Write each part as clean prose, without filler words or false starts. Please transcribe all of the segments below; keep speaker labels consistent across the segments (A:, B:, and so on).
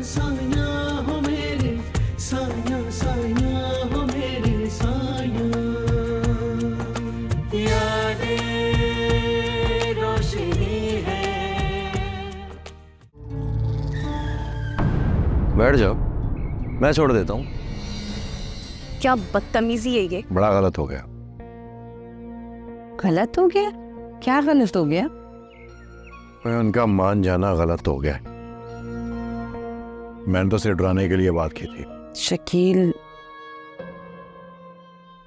A: साया हो मेरे, साया साया हो मेरे साया। यादें रोशनी है।
B: बैठ जाओ, मैं छोड़ देता हूँ।
C: क्या बदतमीजी है ये।
B: बड़ा गलत हो गया।
D: गलत हो गया? क्या गलत हो गया?
B: मैं उनका मान जाना गलत हो गया। मैंने तो सिर्फ डराने के लिए बात की थी।
D: शकील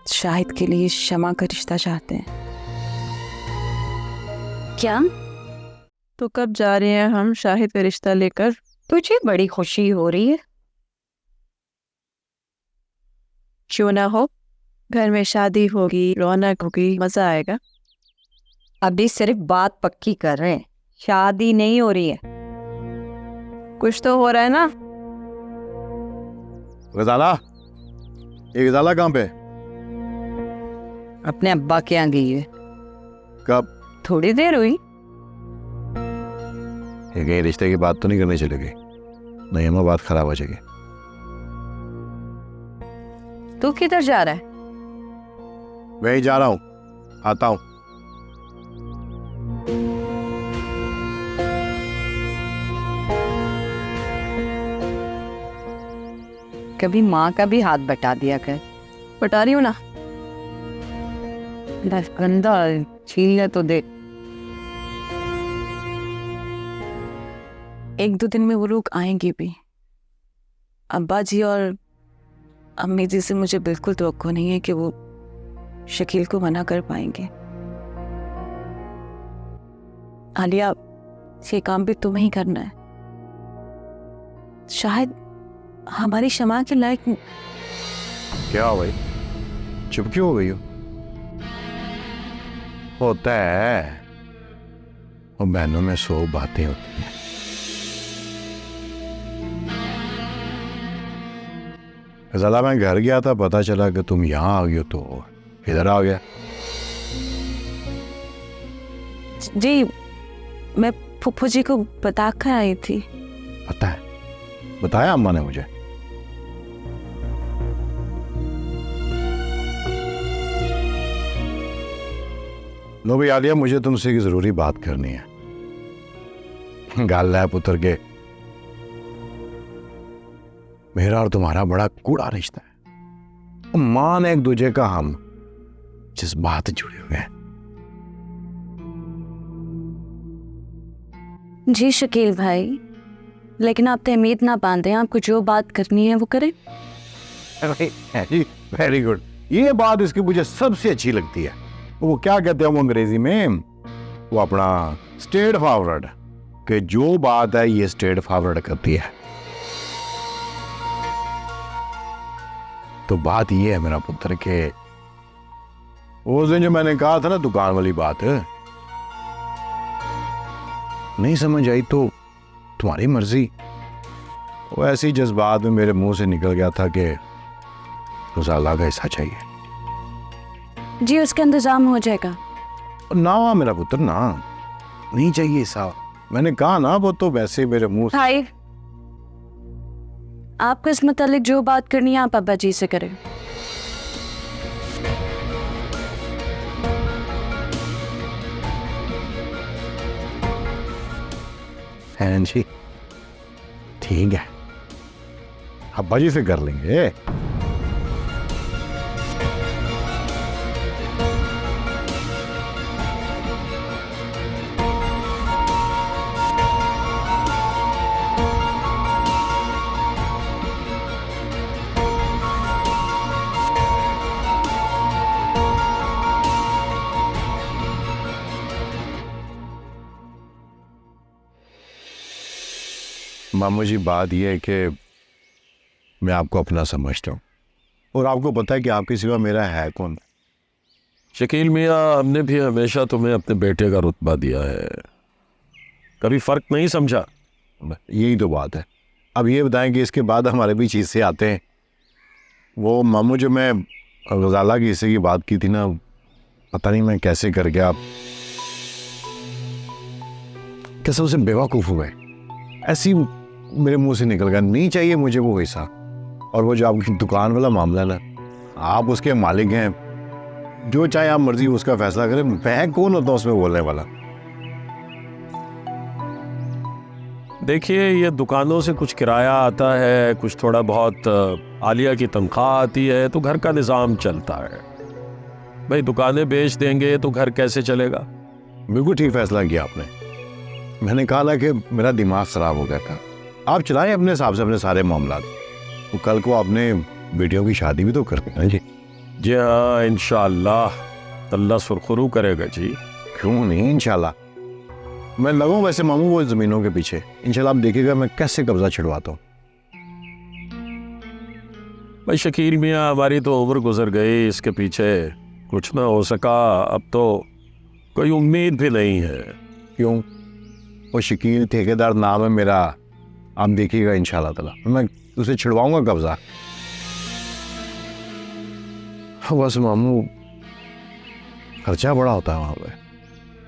D: शाहिद के लिए शमा का रिश्ता चाहते हैं।
C: क्या?
E: तो कब जा रहे हैं हम शाहिद का रिश्ता लेकर?
D: तुझे बड़ी खुशी हो रही है?
E: क्यों ना हो, घर में शादी होगी, रौनक होगी, मजा आएगा।
D: अभी सिर्फ बात पक्की कर रहे हैं, शादी नहीं हो रही है।
E: कुछ तो हो रहा है ना।
B: गजाला, ये गजाला कहाँ पे?
D: अपने अब्बा के यहाँ गई है।
B: कब?
D: थोड़ी देर हुई।
B: ये कहीं रिश्ते की बात तो नहीं करनी चलेगी, नहीं हमें बात खराब हो जाएगी।
D: तू किधर जा रहा है?
B: वहीं जा रहा हूँ, आता हूँ।
D: कभी माँ का भी हाथ बटा दिया कर।
E: बता रही हूँ ना।
D: गंदा छीलने तो दे।
E: एक दो दिन में वो लोग आएंगे भी। अब्बा जी और अम्मी जी से मुझे बिल्कुल तवक्को नहीं है कि वो शकील को मना कर पाएंगे। आलिया, ये काम भी तुम्हें ही करना है। शायद हमारी शमा के लायक।
B: क्या हो भाई, चुप क्यों हो गई हो? होता है, वो बहनों में 100 बातें होती हैं। ज़्यादा मैं घर गया था, पता चला कि तुम यहाँ आ गई हो, तो इधर आ गया।
E: जी, मैं फुफ्फू जी को बता कर आई थी।
B: पता है, बताया अम्मा ने मुझे। लो भाई आलिया, मुझे तुमसे एक जरूरी बात करनी है। गाल है पुत्र के, मेरा और तुम्हारा बड़ा कूड़ा रिश्ता है। मान एक दूजे का हम जज्बात जुड़े हुए हैं।
C: जी शकील भाई, लेकिन आप तहमीद ना बांधें, आपको जो बात करनी है वो करें।
B: वेरी गुड, ये बात इसकी मुझे सबसे अच्छी लगती है। वो क्या कहते हैं वो अंग्रेजी में, वो अपना स्ट्रेट फॉरवर्ड, कि जो बात है ये स्ट्रेट फॉरवर्ड करती है। तो बात ये है मेरा पुत्र के, उस दिन जो मैंने कहा था ना दुकान वाली बात, नहीं समझ आई तो तुम्हारी मर्जी। वो ऐसी जज्बात में मेरे मुंह से निकल गया था कि रुसाला का हिस्सा चाहिए।
C: जी उसका इंतजाम हो जाएगा।
B: ना मेरा पुत्र, ना, नहीं चाहिए हिस्सा। मैंने कहा ना, वो तो वैसे मेरे मुंह से।
C: भाई, आपको इस मुतालिक जो बात करनी है आप अब्बा जी से करें।
B: हैं जी, ठीक है, अब्बा जी से कर लेंगे। मामू जी, बात यह है कि मैं आपको अपना समझता हूँ और आपको पता है कि आपके सिवा मेरा है कौन।
F: शकील मियाँ, हमने भी हमेशा तुम्हें अपने बेटे का रुतबा दिया है, कभी फर्क नहीं समझा।
B: यही तो बात है। अब ये बताएं कि इसके बाद हमारे बीच हिस्से आते हैं। वो मामू, जो मैं गजाला के हिस्से की बात की थी ना, पता नहीं मैं कैसे कर गया, कैसे उसे बेवकूफ़ हुए। ऐसी मेरे मुंह से निकल गया, नहीं चाहिए मुझे वो हिस्सा। और वो जो आपकी दुकान वाला मामला है ना, आप उसके मालिक हैं, जो चाहे आप मर्जी उसका फैसला करें, मैं कौन होता हूँ उसमें बोलने वाला।
F: देखिए, ये दुकानों से कुछ किराया आता है, कुछ थोड़ा बहुत आलिया की तनख्वाह आती है, तो घर का निज़ाम चलता है। भाई दुकानें बेच देंगे तो घर कैसे चलेगा?
B: बिल्कुल ठीक फैसला किया आपने। मैंने कहा ना कि मेरा दिमाग खराब हो गया था। आप चलाएं अपने हिसाब से अपने सारे मामला। तो कल को आपने बेटियों की शादी भी तो करनी है जी।
F: जी हाँ, इंशाअल्लाह अल्लाह सुरखरू करेगा जी।
B: क्यों नहीं, इंशाल्लाह। मैं लगूं वैसे मामू वो जमीनों के पीछे, इंशाल्लाह आप देखिएगा मैं कैसे कब्जा छिड़वाता हूँ।
F: भाई शकील मियाँ, हमारी तो उम्र गुजर गई, इसके पीछे कुछ ना हो सका, अब तो कोई उम्मीद भी नहीं है।
B: क्यों? वो शकील ठेकेदार नाम है मेरा, आप देखिएगा इंशाल्लाह ताला मैं उसे छिड़वाऊंगा कब्जा। बस मामू खर्चा बड़ा होता है वहां पे।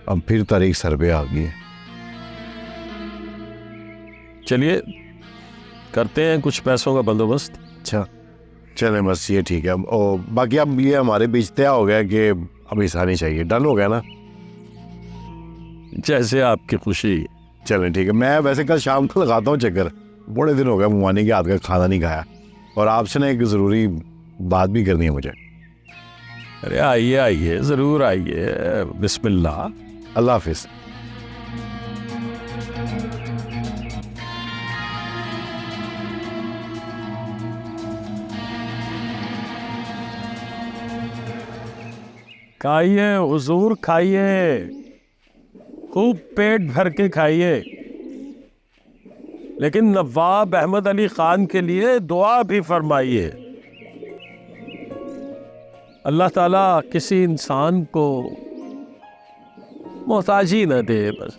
B: अब फिर तारीख सर पे आ गई है।
F: चलिए करते हैं कुछ पैसों का बंदोबस्त।
B: अच्छा चले, बस ये ठीक है। और बाकी अब ये हमारे बीच तय हो गया कि अब हिस्सा नहीं चाहिए, डन हो गया ना?
F: जैसे आपकी खुशी।
B: चलें ठीक है। मैं वैसे कल शाम को लगाता हूँ चक्कर, बड़े दिन हो गए मुमानी के हाथ का खाना नहीं खाया, और आपसे ना एक ज़रूरी बात भी करनी है मुझे।
F: अरे आइए आइए, ज़रूर आइए, बिस्मिल्लाह।
B: अल्लाह हाफिज़।
F: खाइए हुजूर, खाइए, खूब पेट भर के खाइए, लेकिन नवाब अहमद अली खान के लिए दुआ भी फरमाइए। अल्लाह ताला किसी इंसान को मोहताजी न दे बस,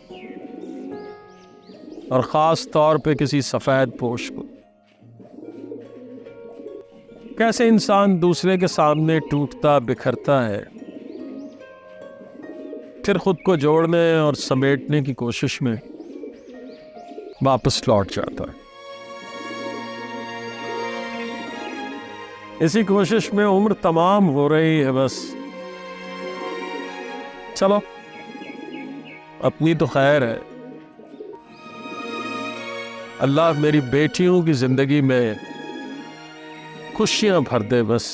F: और ख़ास तौर पे किसी सफ़ेद पोश को। कैसे इंसान दूसरे के सामने टूटता बिखरता है, फिर खुद को जोड़ने और समेटने की कोशिश में वापस लौट जाता है। इसी कोशिश में उम्र तमाम हो रही है बस। चलो, अपनी तो खैर है, अल्लाह मेरी बेटियों की जिंदगी में खुशियां भर दे बस।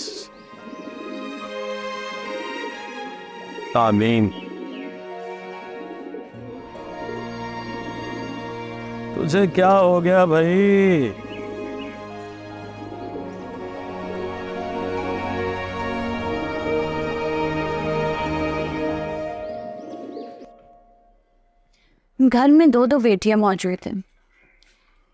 F: आमीन। तुझे क्या हो गया भाई?
C: घर में दो दो बेटियां मौजूद हैं,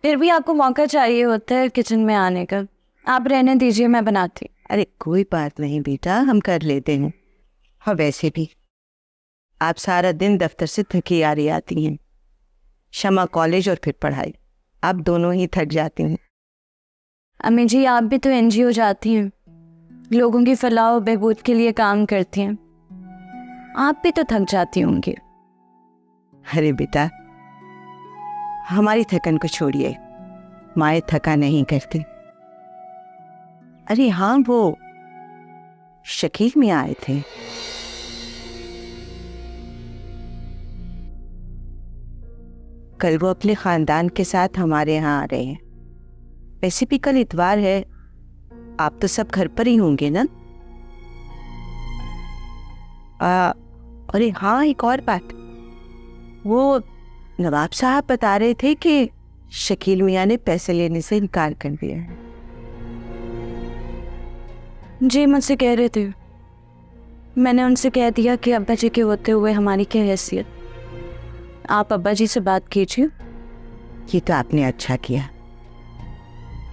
C: फिर भी आपको मौका चाहिए होता है किचन में आने का। आप रहने दीजिए, मैं बनाती।
D: अरे कोई बात नहीं बेटा, हम कर लेते हैं। और वैसे भी आप सारा दिन दफ्तर से थकी आ रही आती हैं, शमा कॉलेज और फिर पढ़ाई, आप दोनों ही थक जाती हैं।
C: अम्मी जी, आप भी तो NGO जाती हैं, लोगों की फलाह और बहबूद के लिए काम करती हैं, आप भी तो थक जाती होंगी।
D: अरे बेटा, हमारी थकन को छोड़िए, माए थका नहीं करती। अरे हाँ, वो शकील में आए थे। कल वो अपने खानदान के साथ हमारे यहाँ आ रहे हैं। वैसे भी कल इतवार है, आप तो सब घर पर ही होंगे ना? अरे हाँ, एक और बात, वो नवाब साहब बता रहे थे कि शकील मियाँ ने पैसे लेने से इनकार कर दिया है।
C: जी मुझसे कह रहे थे, मैंने उनसे कह दिया कि अब्बा जी के होते हुए हमारी क्या हैसियत, आप अब्बा जी से बात कीजिए।
D: ये तो आपने अच्छा किया,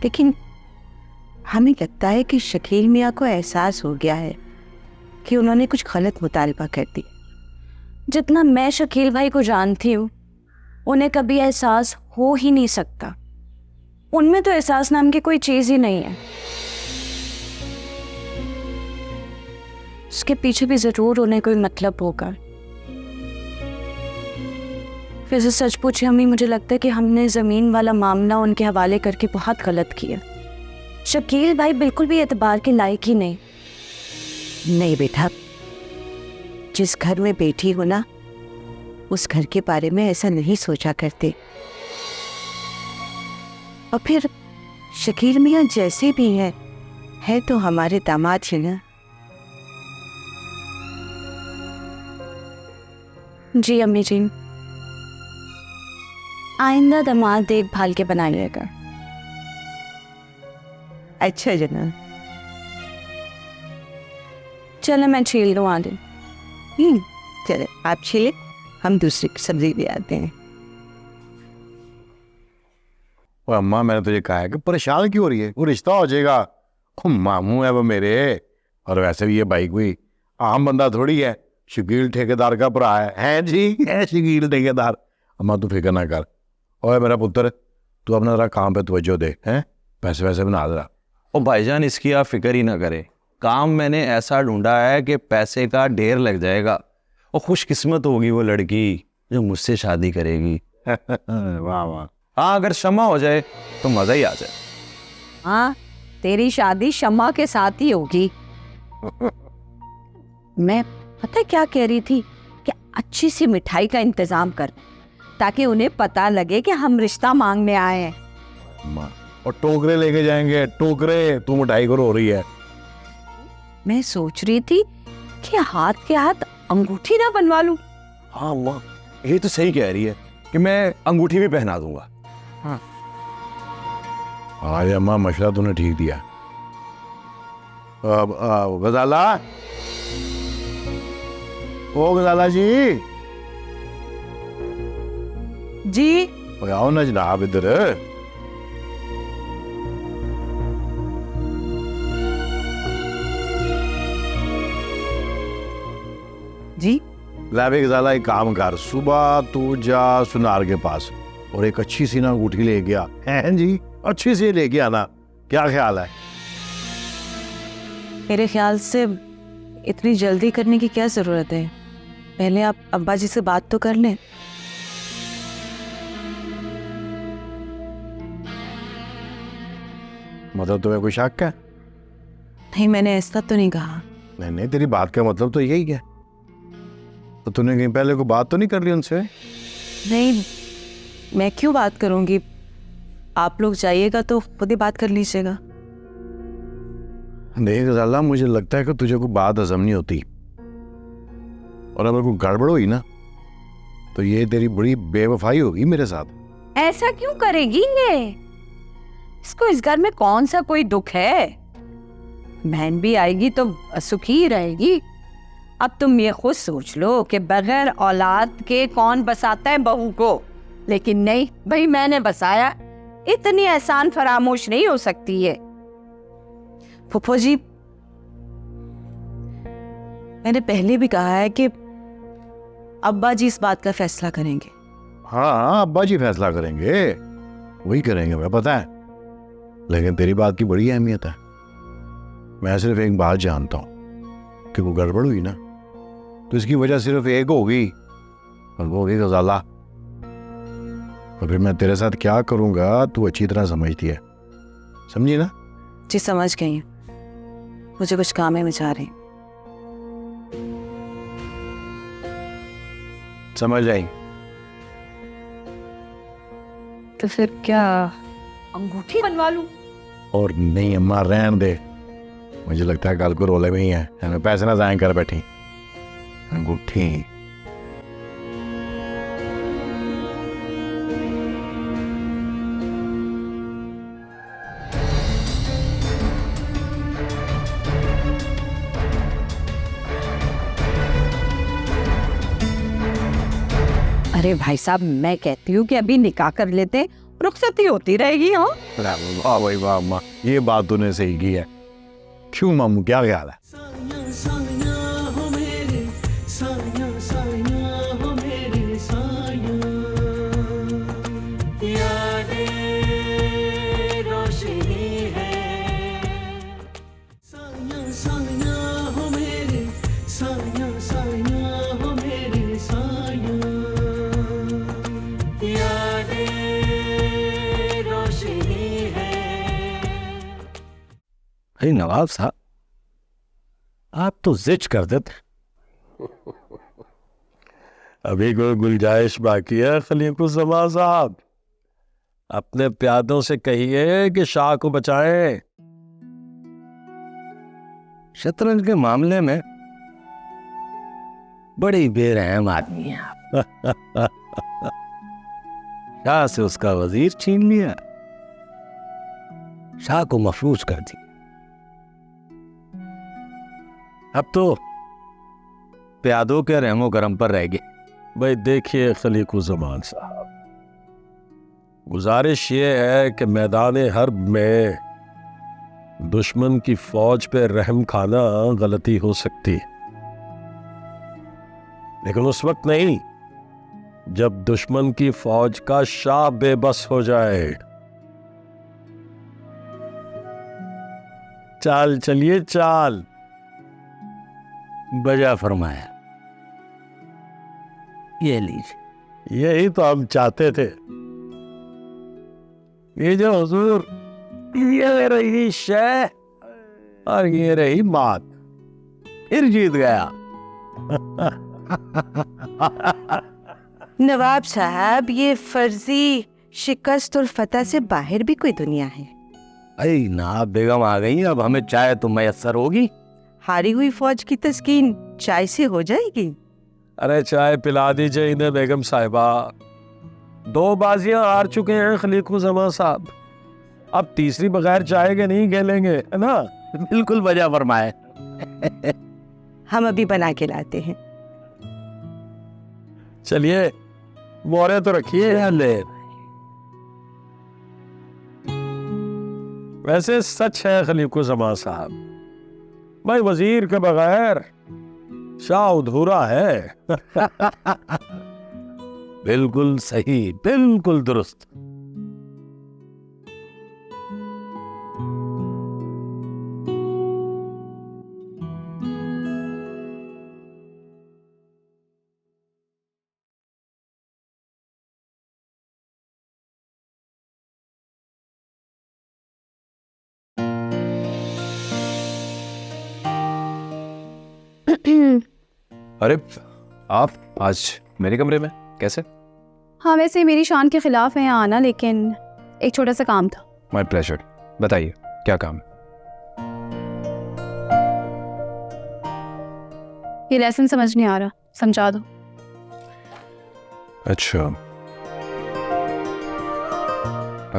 D: लेकिन हमें लगता है कि शकील मियाँ को एहसास हो गया है कि उन्होंने कुछ गलत मुतालबा कर दिया।
C: जितना मैं शकील भाई को जानती हूँ, उन्हें कभी एहसास हो ही नहीं सकता। उनमें तो एहसास नाम की कोई चीज़ ही नहीं है। उसके पीछे भी ज़रूर उन्हें कोई मतलब होगा। वैसे सच पूछे अम्मी, मुझे लगता है कि हमने ज़मीन वाला मामला उनके हवाले करके बहुत गलत किया। शकील भाई बिल्कुल भी एतबार के लायक ही नहीं।
D: नहीं बेटा, जिस घर में बैठी हो ना, उस घर के बारे में ऐसा नहीं सोचा करते। और फिर शकील मियाँ जैसे भी हैं, है तो हमारे दामाद ही ना।
C: जी अम्मी जी, आइंदा दामाद देखभाल के बनाइएगा।
D: अच्छा जना।
C: चले मैं छील लूँ आदि।
D: चले आप छीले, हम दूसरी सब्जी ले आते हैं।
B: वो अम्मा, मैंने तुझे कहा है कि परेशान क्यों हो रही है, वो रिश्ता हो जाएगा। वो मामू है वो मेरे, और वैसे भी ये भाई कोई आम बंदा थोड़ी है, शकील ठेकेदार का भरा है जी, है शकील ठेकेदार। अम्मा तू फिक्र ना कर। और मेरा पुत्र, तू अपना जरा काम पे तवज्जो दे, हैं पैसे वैसे बना जरा।
G: ओ भाईजान, इसकी आप फिक्र ही ना करें। काम मैंने ऐसा ढूंढा है कि पैसे का ढेर लग जाएगा। और खुशकिस्मत होगी वो लड़की जो मुझसे शादी करेगी।
B: वाह वाह।
G: हाँ, अगर क्षमा हो जाए तो मज़ा ही आ जाए।
H: हाँ, तेरी शादी शम्मा के साथ ही होगी। मैं पता है क्या कह रही थी कि अच्छी सी मिठाई का इंतजाम कर, ताकि उन्हें पता लगे कि हम रिश्ता मांगने आए हैं।
B: अम्मा, और टोकरे लेके जाएंगे, टोकरे। तू मिठाई को रो रही है।
H: मैं सोच रही थी कि हाथ के हाथ अंगूठी ना बनवा लूं।
G: हाँ अम्मा, ये तो सही कह रही है कि मैं अंगूठी भी पहना दूंगा।
B: आज अम्मा मशवरा तूने ठीक दिया। अब गजाला, ओ गजाला जी,
H: जी
B: ओ आओ ना जनाब इधर।
D: जी
B: लावे गजाला, एक काम कर, सुबह तू जा सुनार के पास और एक अच्छी सी ना अंगूठी ले गया है जी, अच्छी सी लेके आना। क्या ख्याल है?
E: मेरे ख्याल से इतनी जल्दी करने की क्या ज़रूरत है? पहले आप अब्बा जी से बात तो कर लें।
B: मतलब तुम्हें कोई शक है?
E: नहीं, मैंने ऐसा तो नहीं कहा।
B: नहीं नहीं, तेरी बात का मतलब तो यही है। तो तूने कहीं पहले कोई बात तो नहीं कर ली उनसे?
E: नहीं, मैं क्यों बात करूंगी? आप लोग जाइएगा तो खुद ही बात कर लीजिएगा।
B: देख गजाला, मुझे लगता है कि तुझे कोई बात हजम नहीं होती, और अगर कोई गड़बड़ हुई ना तो ये तेरी बड़ी बेवफाई होगी मेरे साथ।
H: ऐसा क्यों करेगी ये? इसको इस घर में कौन सा कोई दुख है? बहन भी आएगी तो सुखी ही रहेगी। अब तुम ये खुद सोच लो कि बगैर औलाद के कौन बसाता है बहू को, लेकिन नहीं भाई, मैंने बसाया। इतनी एहसान फरामोश नहीं हो सकती है।
E: फुफो जी, मैंने पहले भी कहा है कि अब्बा जी इस बात का फैसला करेंगे।
B: हाँ, अब्बा जी फैसला करेंगे, वही करेंगे, मुझे पता है। लेकिन तेरी बात की बड़ी अहमियत है। मैं सिर्फ एक बात जानता हूँ कि वो गड़बड़ हुई ना तो इसकी वजह सिर्फ एक होगी, और वो होगी गजाला। और फिर मैं तेरे साथ क्या करूंगा तू अच्छी तरह समझती है, समझी ना?
E: जी समझ गई हूँ। मुझे कुछ काम है, मैं जा रही हूँ।
B: समझ आई?
H: तो फिर क्या अंगूठी बनवा लूं?
B: और नहीं अम्मा, रहन दे। मुझे लगता है कल को रोले में ही है, हमें पैसे ना जाए कर बैठी अंगूठी।
H: अरे भाई साहब, मैं कहती हूँ कि अभी निकाह कर लेते हैं, रुखसती होती रहेगी। हाँ,
B: वाह भाई वाह अम्मा, ये बात तूने सही की है। क्यों मामू, क्या ख्याल है?
A: साया साया हो मेरे, साया साया हो मेरे साया, यादें रोशनी है। साया साया हो मेरे, साया साया हो मेरे साया,
F: अरे नवाब साहब, आप तो जिच कर देते। अभी कोई गुंजाइश बाकी है खलीकुज़्ज़मान साहब? अपने प्यादों से कहिए कि शाह को बचाएं।
G: शतरंज के मामले में बड़ी बेरहम आदमी है आप। शाह से उसका वजीर छीन लिया, शाह को महफूज कर दिया। अब तो प्यादों के रहमो करम पर रह गए।
F: भाई देखिए खलीकुज़्ज़मान साहब, गुजारिश ये है कि मैदान हर्ब में दुश्मन की फौज पे रहम खाना गलती हो सकती है, लेकिन उस वक्त नहीं जब दुश्मन की फौज का शाह बेबस हो जाए। चाल चलिए चाल।
G: बजा फरमाया। ये लीजिए।
F: यही तो हम चाहते थे। ये जो हुजूर, ये रही शह और ये रही मात,
G: फिर जीत गया।
D: नवाब साहब, ये फर्जी शिकस्त और फतह से बाहर भी कोई दुनिया है।
G: अरे ना, बेगम आ गई, अब हमें चाय तो मैसर होगी।
D: हारी हुई फौज की तस्कीन चाय से हो जाएगी।
F: अरे चाय पिला दीजिए इन्हें बेगम साहिबा। 2 बाजियां हार चुके हैं खलीकुज़्ज़मान साहब, अब तीसरी बगैर चाय के नहीं खेलेंगे, है ना?
G: बिल्कुल बजा फरमाए।
D: हम अभी बना के लाते हैं।
F: चलिए मोरे तो रखिए। वैसे सच है खलीकुज़्ज़मान साहब, भाई वजीर के बगैर शाह अधूरा है।
G: बिल्कुल सही, बिल्कुल दुरुस्त।
I: अरे आप आज मेरे कमरे में कैसे?
C: हाँ, वैसे मेरी शान के खिलाफ है यहाँ आना, लेकिन एक छोटा सा काम था।
I: My pleasure. बताइए क्या काम है?
C: ये लेसन समझ नहीं आ रहा, समझा दो।
I: अच्छा,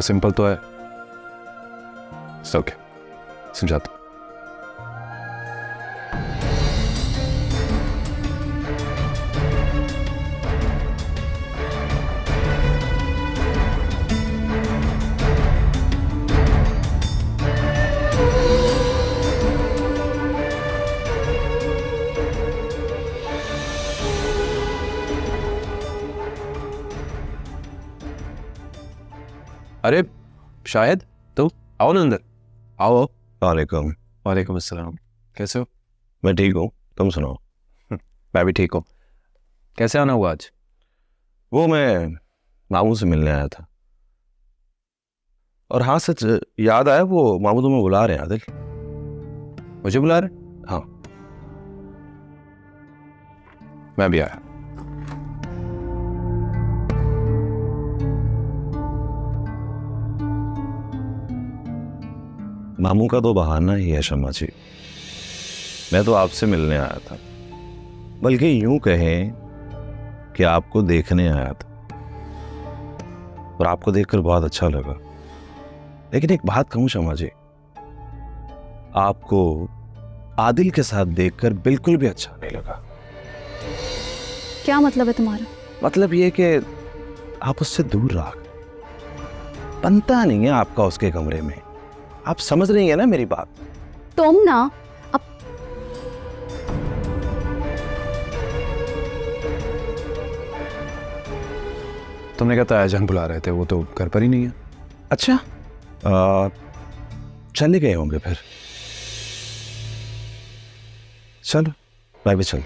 I: सिंपल तो है। ओके, समझाता हूं। अरे शायद, तो आओ ना अंदर। आओ।
B: वालेकुम।
I: वालेकुम अस्सलाम। कैसे हो?
B: मैं ठीक हूँ, तुम सुनाओ।
I: मैं भी ठीक हूँ। कैसे आना हुआ आज?
B: वो मैं मामू से मिलने आया था, और हाँ सच याद आया, वो मामू तुम्हें बुला रहे हैं आदिल।
I: मुझे बुला रहे?
B: हाँ।
I: मैं भी आया।
B: मामू का तो बहाना ही है शम्मा जी, मैं तो आपसे मिलने आया था, बल्कि यूं कहें कि आपको देखने आया था, और आपको देखकर बहुत अच्छा लगा। लेकिन एक बात कहूं शम्मा जी, आपको आदिल के साथ देखकर बिल्कुल भी अच्छा नहीं लगा।
C: क्या मतलब है तुम्हारा?
B: मतलब ये कि आप उससे दूर रह गए, बनता नहीं है आपका उसके कमरे में। आप समझ रही हैं ना मेरी बात?
C: तुम ना अब
I: तुमने कहा था जान बुला रहे थे, वो तो घर पर ही नहीं है।
B: अच्छा, चले गए होंगे फिर। चलो मैं भी चल।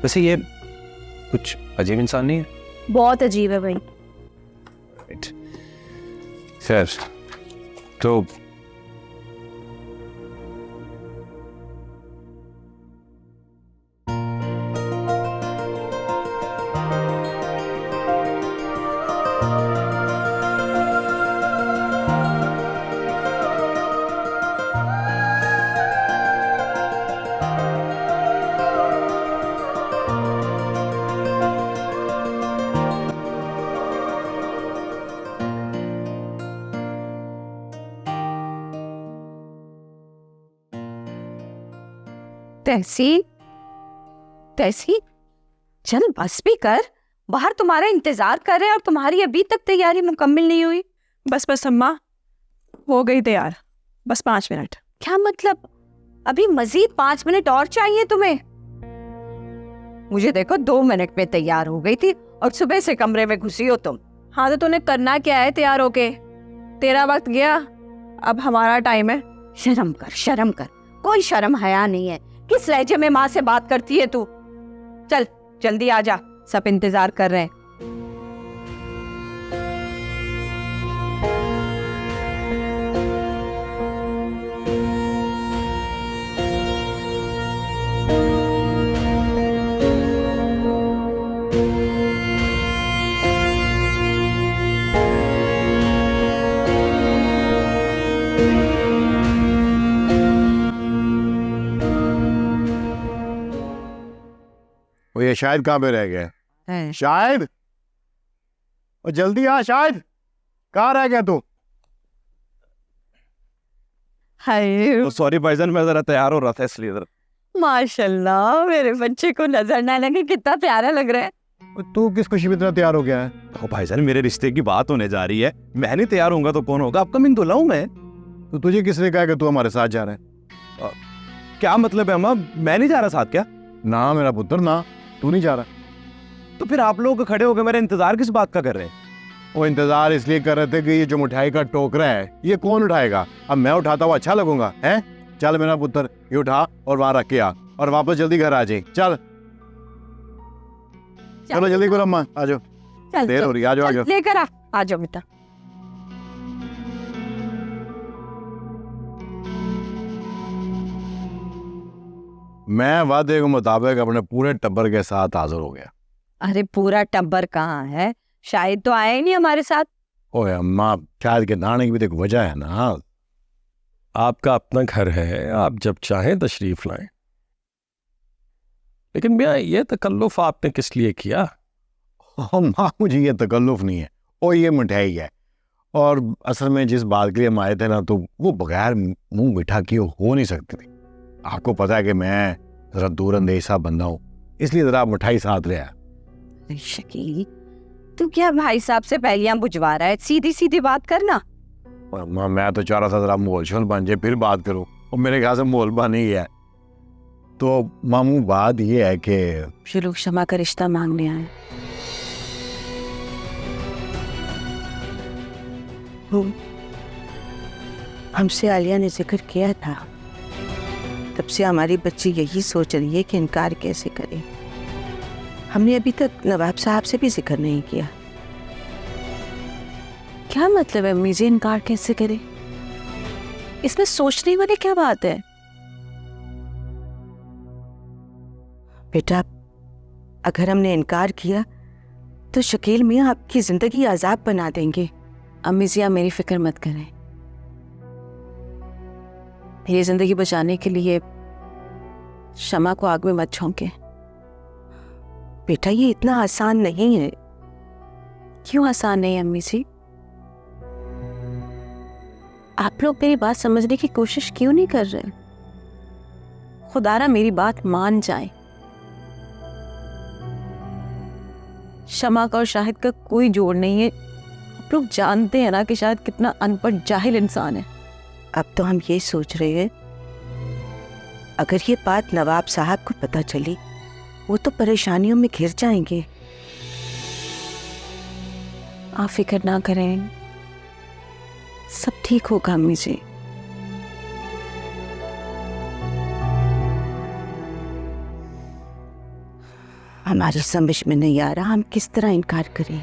I: वैसे ये कुछ अजीब इंसान नहीं है?
C: बहुत अजीब है भाई।
I: राइट। खैर, तो
H: तहसीन, तहसीन, चल बस भी कर, बाहर तुम्हारा इंतजार कर रहे हैं और तुम्हारी अभी तक तैयारी मुकम्मल नहीं हुई।
E: बस बस अम्मा, हो गई तैयार, बस 5 मिनट।
H: क्या मतलब? अभी मजीद 5 मिनट और चाहिए तुम्हें? मुझे देखो 2 मिनट में तैयार हो गई थी और सुबह से कमरे में घुसी हो तुम।
E: हाँ तो तूने करना क्या है तैयार होके? तेरा वक्त गया, अब हमारा टाइम है।
H: शर्म कर, शर्म कर, कोई शर्म हया नहीं है। किस लहजे में माँ से बात करती है तू? चल जल्दी आ जा, सब इंतजार कर रहे हैं।
B: वो ये शायद कहाँ पे रह गया? शायद, और जल्दी आ शायद, कहाँ रह गया तू?
H: हाय
G: सॉरी भाईजान, मैं जरा तैयार हो रहा था इसलिए जरा।
H: माशाल्लाह, मेरे बच्चे को नजर ना लगे, कितना प्यारा लग रहा है।
B: तू किस खुशी में इतना तैयार हो गया है?
G: ओ भाईजान, मेरे रिश्ते की बात होने जा रही है, मैं नहीं तैयार होऊंगा तो कौन होगा? अपकमिंग दूल्हा हूं मैं।
B: तो तुझे किसने कहा कि तू हमारे साथ जा रहा है?
G: क्या मतलब है अम्मा, मैं नहीं जा रहा साथ क्या?
B: ना मेरा पुत्र ना, तू नहीं जा रहा।
G: तो फिर आप लोग खड़े होकर मेरा इंतजार किस बात का कर रहे हैं?
B: वो इंतजार इसलिए कर रहे थे कि ये जो मिठाई का टोकरा है ये कौन उठाएगा? अब मैं उठाता हुआ अच्छा लगूंगा? हैं? चल मेरा पुत्र, ये उठा और वहां रख के आ और वापस जल्दी घर आ जाए। चल चलो जल्दी करो अम्मा, आ जाओ,
H: चल
B: देर हो रही है, आ जाओ आ जाओ।
H: लेकर आ जाओ बेटा।
B: मैं वादे के मुताबिक अपने पूरे टब्बर के साथ हाजिर हो गया।
H: अरे पूरा टब्बर कहाँ है? शायद तो आया ही नहीं हमारे साथ।
B: ओए अम्मा, शायद के दाने की भी तो एक वजह है ना।
F: आपका अपना घर है, आप जब चाहें तशरीफ लाएं। लेकिन भैया ये तकल्लुफ आपने किस लिए किया?
B: अम्मा मुझे ये तकल्लुफ नहीं है, और ये मिठाई है। और असल में जिस बात के लिए हम आए थे ना, तो वो बगैर मुंह मीठा किए हो नहीं सकती थी। आपको पता है कि मैं जरा दूर अंदेश सा बंदा हूँ, इसलिए जरा मिठाई साथ ले आया।
H: अरे शकील, तू क्या भाई साहब से पहलियां बुझवा रहा है? सीधी सीधी बात करना।
B: और अम्मा मैं तो चाह रहा था जरा माहौल शोल बन जाए फिर बात करूँ, और मेरे ख्याल से माहौल बन ही गया है। तो मामू बात ये है कि
E: ये लोग शमा का रिश्ता मांगने आए।
D: हमसे आलिया ने जिक्र किया था, तब से हमारी बच्ची यही सोच रही है कि इनकार कैसे करे। हमने अभी तक नवाब साहब से भी जिक्र नहीं किया।
E: क्या मतलब है अम्मी जी, इनकार कैसे करे? इसमें सोचने वाली क्या बात है?
D: बेटा, अगर हमने इनकार किया तो शकील मियाँ आपकी जिंदगी अजाब बना देंगे।
E: अम्मी जी आप मेरी फिक्र मत करें, मेरी जिंदगी बचाने के लिए शमा को आग में मत झोंके।
D: बेटा ये इतना आसान नहीं है।
E: क्यों आसान नहीं अम्मी जी? आप लोग मेरी बात समझने की कोशिश क्यों नहीं कर रहे? खुदारा मेरी बात मान जाए। शमा का और शाहिद का कोई जोड़ नहीं है। आप लोग जानते हैं ना कि शाहिद कितना अनपढ़ जाहिल इंसान है।
D: अब तो हम ये सोच रहे हैं, अगर ये बात नवाब साहब को पता चली वो तो परेशानियों में घिर जाएंगे।
E: आप फिक्र ना करें, सब ठीक होगा अम्मी जी।
D: हमारी समझ में नहीं आ रहा हम किस तरह इनकार करें।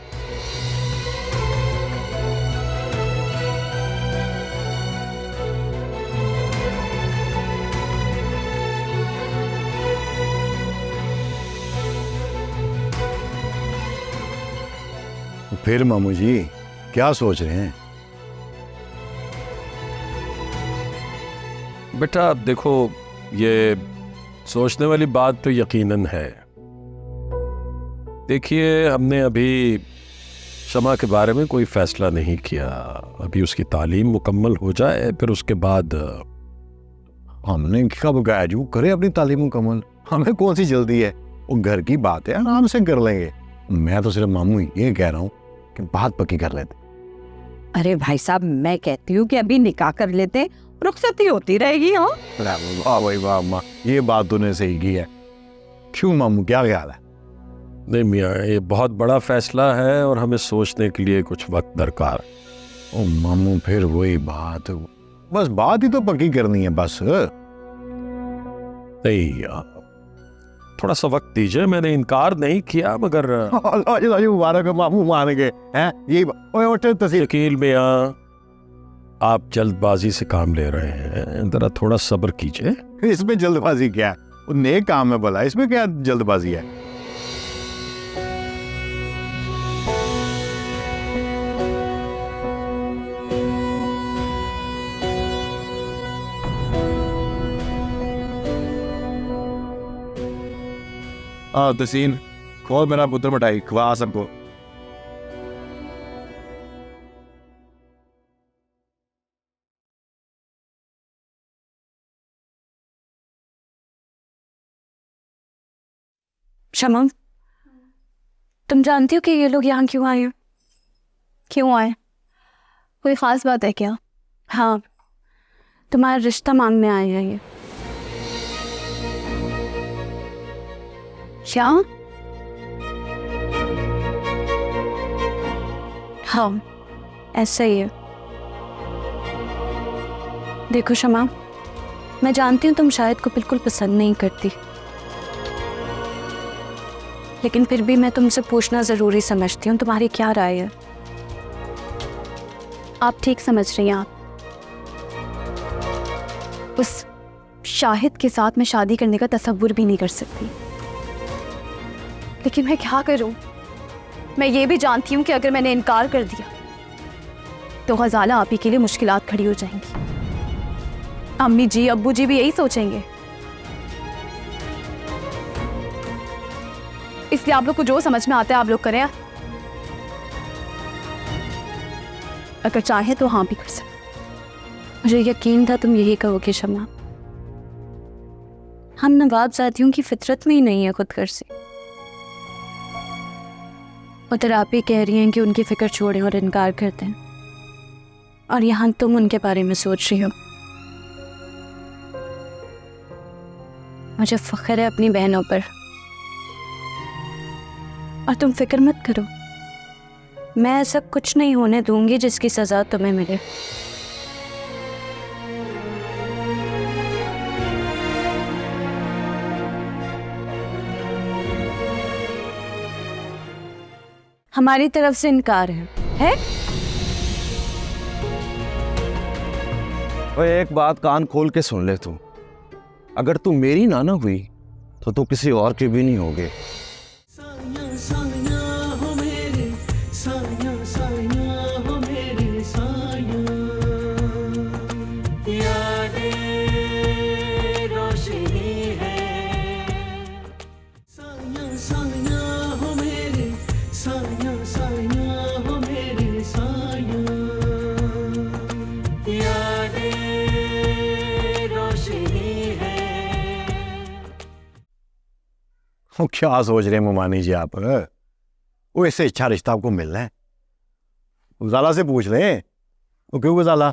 B: फिर मामू जी क्या सोच रहे हैं?
F: बेटा देखो, ये सोचने वाली बात तो यकीनन है। देखिए, हमने अभी शमा के बारे में कोई फैसला नहीं किया। अभी उसकी तालीम मुकम्मल हो जाए, फिर उसके बाद
B: हमने कब कहा जी वो करे अपनी तालीम मुकम्मल, हमें कौन सी जल्दी है, वो घर की बात है, आराम से कर लेंगे। मैं तो सिर्फ मामू ये कह रहा हूँ कि बात पक्की कर लेते।
H: अरे भाई साहब, मैं कहती हूँ कि अभी निकाह कर लेते, रुखसती होती रहेगी। हाँ
B: वाह भाई वाह अम्मा, ये बात तूने सही की है। क्यों मामू, क्या ख्याल है?
F: नहीं मियाँ, ये बहुत बड़ा फैसला है और हमें सोचने के लिए कुछ वक्त दरकार।
B: ओ मामू फिर वही बात, बस बात ही तो पक्की करनी है बस।
F: नहीं, थोड़ा सा वक्त दीजिए। मैंने इनकार नहीं किया, मगर
B: मुबारक मामू मान गए हैं। यही
F: शकील मियाँ, आप जल्दबाजी से काम ले रहे हैं, जरा थोड़ा सब्र कीजिए।
B: इसमें जल्दबाजी क्या है? वो नेक काम है भला, इसमें क्या जल्दबाजी है?
I: तसीन, खोल मेरा पुत्र मिठाई, खवा सबको।
C: शमा, तुम जानती हो कि ये लोग यहाँ क्यों आए हैं?
J: क्यों आए? कोई ख़ास बात है क्या?
C: हाँ, तुम्हारा रिश्ता मांगने आए हैं ये।
J: क्या?
C: हाँ, ऐसा ही है। देखो शमा, मैं जानती हूँ तुम शायद को बिल्कुल पसंद नहीं करती, लेकिन फिर भी मैं तुमसे पूछना ज़रूरी समझती हूँ, तुम्हारी क्या राय है?
J: आप ठीक समझ रही हैं। आप उस शाहिद के साथ मैं शादी करने का तसव्वुर भी नहीं कर सकती, लेकिन मैं क्या करूं? मैं ये भी जानती हूं कि अगर मैंने इनकार कर दिया तो ग़ज़ाला आप ही के लिए मुश्किलात खड़ी हो जाएंगी। अम्मी जी, अब्बू जी भी यही सोचेंगे, इसलिए आप लोग को जो समझ में आता है आप लोग करें। अगर चाहे तो हाँ भी कर सकते।
C: मुझे यकीन था तुम यही कहोगे शमा। हम नवाबजादियों की फितरत में ही नहीं है खुदगर्जी। उधर आप ही कह रही हैं कि उनकी फिक्र छोड़ें और इनकार करते हैं, और यहाँ तुम उनके बारे में सोच रही हो। मुझे फख्र है अपनी बहनों पर, और तुम फिक्र मत करो, मैं ऐसा कुछ नहीं होने दूंगी जिसकी सजा तुम्हें मिले। हमारी तरफ से इनकार है?
G: ओए, एक बात कान खोल के सुन ले तू। अगर तू मेरी ना हुई तो तू किसी और की भी नहीं होगी।
A: साया साया हो मेरे, साया साया हो मेरे साया, यादें रोशनी है। साया साया हो मेरे, साया साया हो मेरे साया, यादें रोशनी है।
B: वो क्या सोच रहे हैं मुमानी जी आप? वो इससे अच्छा रिश्ता आपको मिलना है, ज़ाला से पूछ लें। वो क्यों ज़ाला?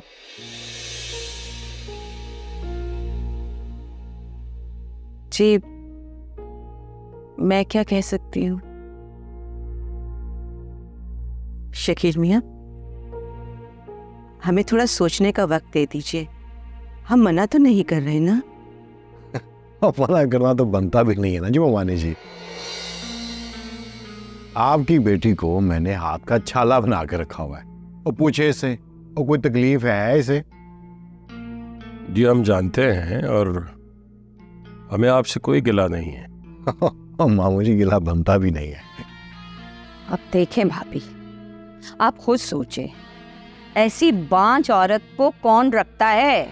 E: जी, मैं क्या कह सकती हूँ?
D: शकील मियाँ, हमें थोड़ा सोचने का वक्त दे दीजिए। हम मना तो नहीं कर रहे ना?
B: मना करना तो बनता भी नहीं है ना जी मुमानी जी। आपकी बेटी को मैंने हाथ का छाला बना के रखा हुआ है, और पूछे इसे और कोई तकलीफ है इसे?
F: जी हम जानते हैं, और हमें आपसे कोई गिला नहीं है।
B: मामू जी गिला बनता भी नहीं है।
H: अब देखें भाभी, आप खुद सोचें, ऐसी बांझ औरत को कौन रखता है?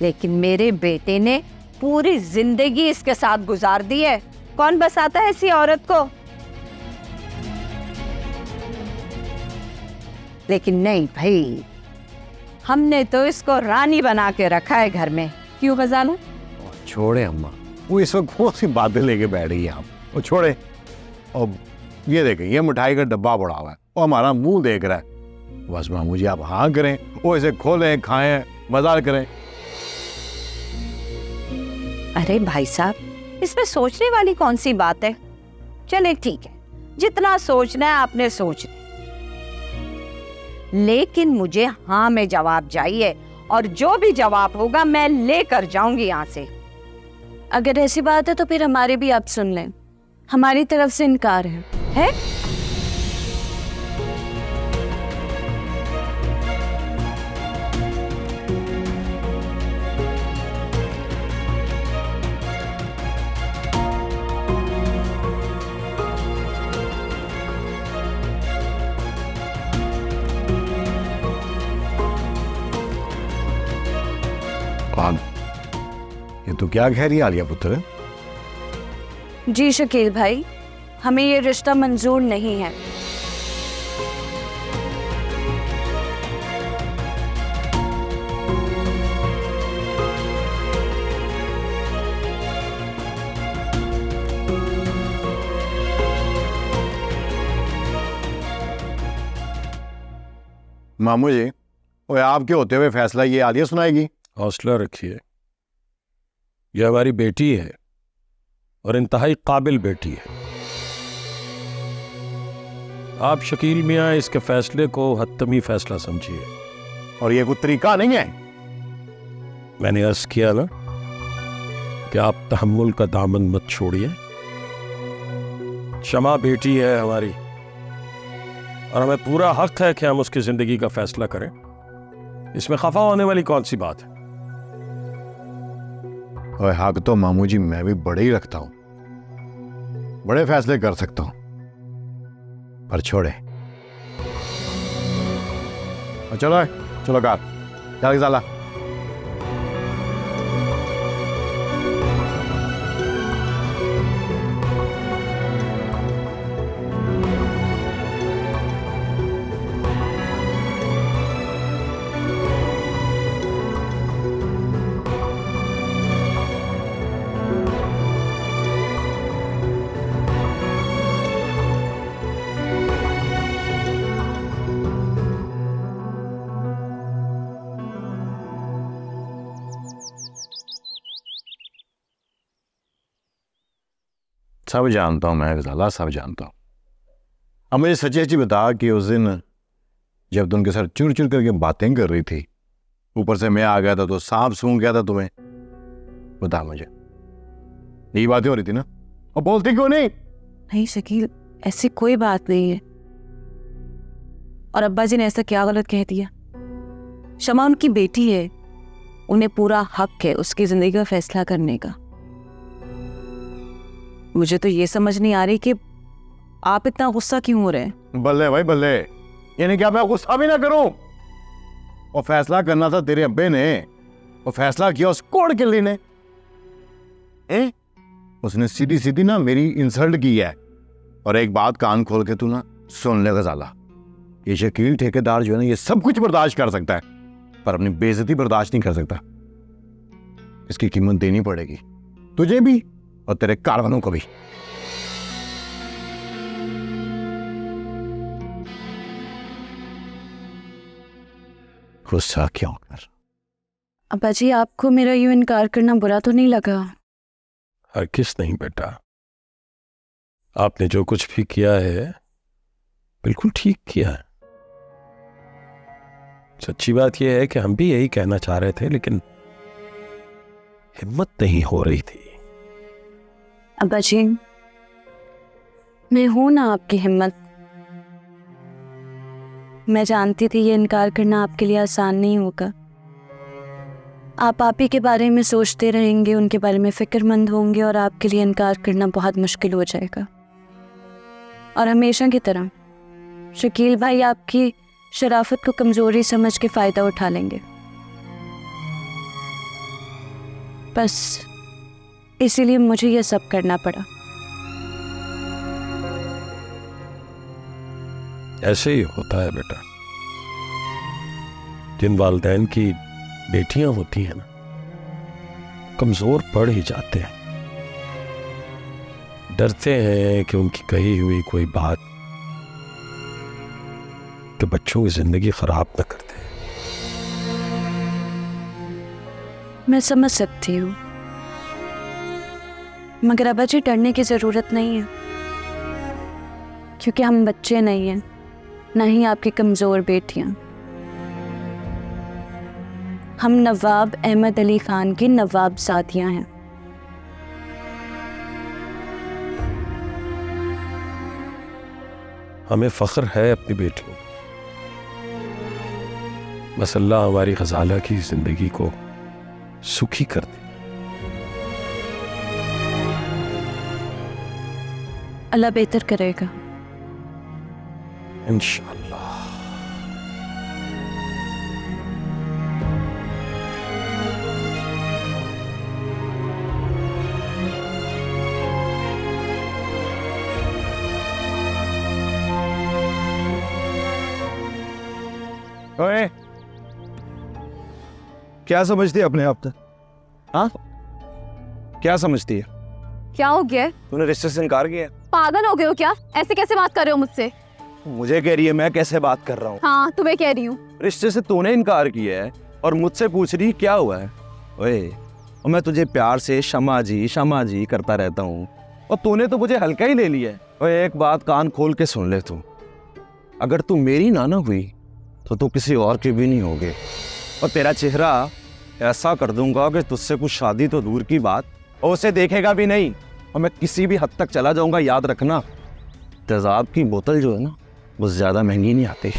H: लेकिन मेरे बेटे ने पूरी जिंदगी इसके साथ गुजार दी है। कौन बसाता है ऐसी औरत को? लेकिन नहीं भाई, हमने तो इसको रानी बना के रखा है घर में। क्यों गजाला?
B: छोड़े अम्मा, वो इस वक्त कौन सी बातें लेके बैठ गई आप, वो छोड़े। और ये देखें, ये मिठाई का डब्बा पड़ा हुआ है और हमारा मुंह देख रहा है। बस मामू जी आप हाँ करें, वो इसे खोलें, खाएं, मजाक करें।
H: अरे भाई साहब, इसमें सोचने वाली कौन सी बात है? चले ठीक है, जितना सोचना है आपने सोच लिया, लेकिन मुझे हाँ में जवाब चाहिए, और जो भी जवाब होगा मैं लेकर जाऊंगी यहाँ से।
C: अगर ऐसी बात है तो फिर हमारी भी आप सुन लें, हमारी तरफ से इनकार है?
B: ये तो क्या कह रही है आलिया पुत्र?
C: जी शकील भाई, हमें ये रिश्ता मंजूर नहीं है।
B: मामू जी, वो आपके होते हुए फैसला ये आलिया सुनाएगी?
F: हौसला रखिए, यह हमारी बेटी है और इंतहाई काबिल बेटी है। आप शकील मियाँ इसके फैसले को हतमी फैसला समझिए।
B: और ये कोई तरीका नहीं है।
F: मैंने अर्ज किया ना कि आप तहम्मुल का दामन मत छोड़िए। शमा बेटी है हमारी, और हमें पूरा हक है कि हम उसकी जिंदगी का फैसला करें। इसमें खफा होने वाली कौन सी बात है?
B: और हक तो मामू जी मैं भी बड़े ही रखता हूं, बड़े फैसले कर सकता हूं, पर छोड़े। चलो चलो कार चल गजाला। सब जानता हूं मैं गजाला, सब जानता हूं। अब मुझे सच्ची सच्ची बता कि उस दिन जब तुम उनके सर चुर चुर करके बातें कर रही थी, ऊपर से मैं आ गया था तो सांप सूंघ गया था तुम्हें, बता मुझे। यही बातें हो रही थी ना? और बोलती क्यों नहीं?
E: नहीं शकील, ऐसी कोई बात नहीं है। और अब्बा जी ने ऐसा क्या गलत कह दिया? शमा उनकी बेटी है, उन्हें पूरा हक है उसकी जिंदगी का फैसला करने का। मुझे तो ये समझ नहीं आ रही कि आप इतना गुस्सा क्यों हो रहे हैं।
B: बल्ले भाई बल्ले, यानी क्या मैं गुस्सा भी ना करूं? और फैसला करना था तेरे अब्बे ने, और फैसला किया उस कोड़ किल्ली ने। उसने सीधी सीधी ना मेरी इंसल्ट की है। और एक बात कान खोल के तू ना सुन ले गजाला, ये शकील ठेकेदार जो है ना, ये सब कुछ बर्दाश्त कर सकता है, पर अपनी बेइज्जती बर्दाश्त नहीं कर सकता। इसकी कीमत देनी पड़ेगी, तुझे भी और तेरे कारवानों को भी। गुस्सा क्यों कर?
C: अब्बा जी, आपको मेरा यूं इनकार करना बुरा तो नहीं लगा?
F: हरगिज़ नहीं बेटा, आपने जो कुछ भी किया है बिल्कुल ठीक किया है। सच्ची बात यह है कि हम भी यही कहना चाह रहे थे, लेकिन हिम्मत नहीं हो रही थी।
C: अब्बा जी, मैं हूं ना आपकी हिम्मत। मैं जानती थी ये इनकार करना आपके लिए आसान नहीं होगा। आप ही के बारे में सोचते रहेंगे, उनके बारे में फिक्रमंद होंगे और आपके लिए इनकार करना बहुत मुश्किल हो जाएगा। और हमेशा की तरह शकील भाई आपकी शराफत को कमजोरी समझ के फायदा उठा लेंगे। बस इसीलिए मुझे यह सब करना पड़ा।
F: ऐसे ही होता है बेटा, जिन वालिदैन की बेटियां होती हैं ना, कमजोर पड़ ही जाते हैं। डरते हैं कि उनकी कही हुई कोई बात कि बच्चों की जिंदगी खराब न कर दे।
C: मैं समझ सकती हूँ, मगर अब अजय डरने की जरूरत नहीं है, क्योंकि हम बच्चे नहीं हैं, ना ही आपकी कमजोर बेटियां। हम नवाब अहमद अली खान की नवाबजादियां हैं।
F: हमें फख्र है अपनी बेटियों पर। बस अल्लाह हमारी ग़ज़ाला की जिंदगी को सुखी कर दे।
C: अल्लाह बेहतर करेगा
F: इंशाअल्लाह।
G: ओए, क्या समझती है अपने आप तक? हाँ, क्या समझती है?
J: क्या हो गया है?
G: तूने रिश्ते से इनकार किया?
J: पागल हो गए हो क्या? ऐसे कैसे बात कर रहे हो मुझसे?
G: मुझे कह रही है मैं कैसे बात कर रहा हूँ?
J: हाँ, तुम्हें कह रही हूँ।
G: रिश्ते से तूने इनकार किया है और मुझसे पूछ रही क्या हुआ है? ओए, और मैं तुझे प्यार से शमा जी करता रहता हूँ और तूने तो मुझे हल्का ही ले लिया है। ओए, एक बात कान खोल के सुन ले तू, अगर तू मेरी ना हुई तो तू किसी और की भी नहीं होगी, और तेरा चेहरा ऐसा कर दूंगा कि तुझसे कुछ शादी तो दूर की बात, और उसे देखेगा भी नहीं, और मैं किसी भी हद तक चला जाऊंगा। याद रखना, तेजाब की बोतल जो है ना, वो ज़्यादा महंगी नहीं आती।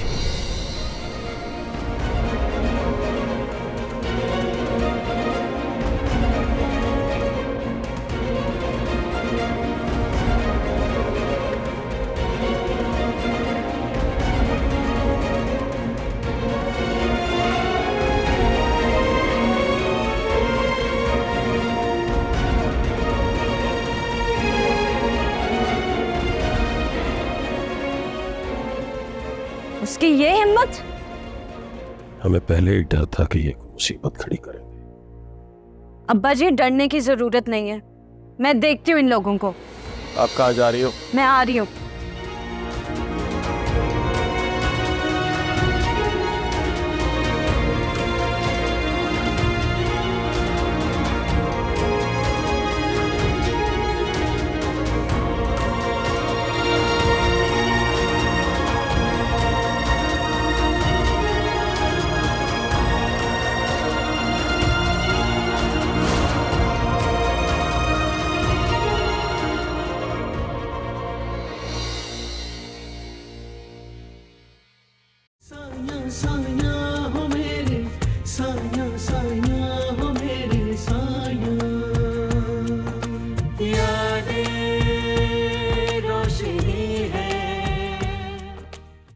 C: उसकी ये हिम्मत।
F: हमें पहले ही डर था कि ये मुसीबत खड़ी करेंगे।
C: अब्बा जी, डरने की जरूरत नहीं है, मैं देखती हूँ इन लोगों को।
F: आप कहाँ जा रही हो?
C: मैं आ रही हूँ।